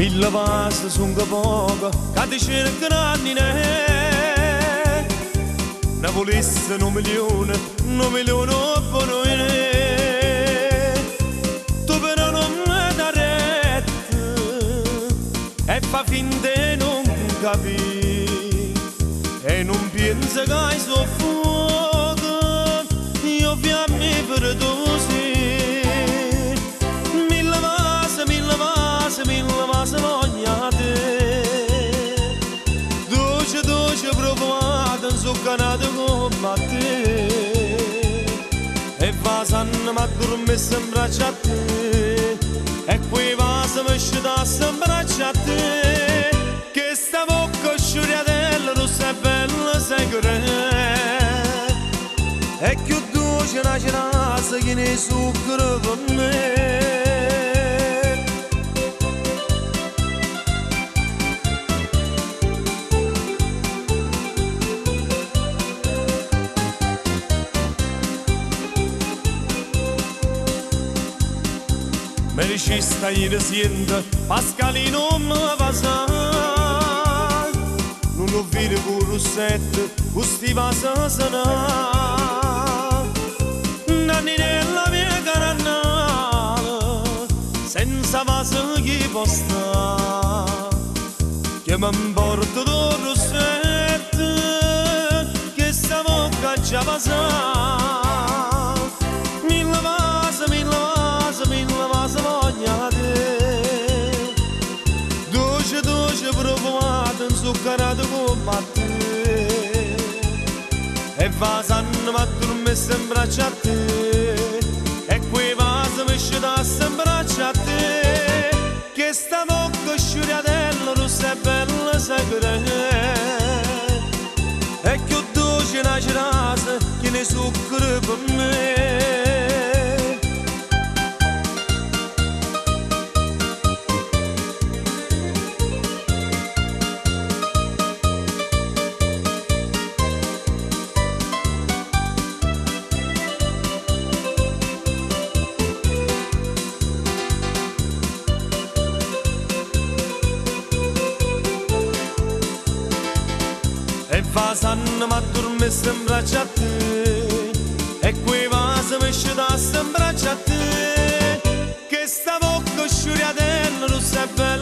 Mille vasi sono poco, che ti cercano anni ne. Ne volesse un milione per noi ne. Tu però non mi dai retta e fa finta di non capire. E non pensa che hai soffuoco, io fiammi per tu sì. Mille vasi voglio te. Dolce profumato, inzuccanato come te. E vasanno ma dormisse in braccio a te. E quei vasi mi scitasse in braccio a te. Che sta bocca sciuriatella, rossa e bella sei grande. E più dolce una cerasa che ne zucchero per me. Me dicesta ieri sera, Pascalino mi va sa. Non ho visto con Rossetto, questi vasi sanà. Nanni nella mia carannale, senza vasi chi può stare. Che mi porto da Rossetto, che sta bocca già passa. Mille vasi voglio te. Dolce profumato, inzuccarato come te. E vasanno ma dormisse in braccio a te. E quei vasi mi scitasse in braccio a te. Che sta bocca sciuriatella, rossa e bella sei grande. E più dolce una cerasa che ne zucchero per me. E vasanno ma dormisse in braccio a te. E quei vasi mi scitasse in braccio a te. Che sta bocca sciuriatella, rossa e bella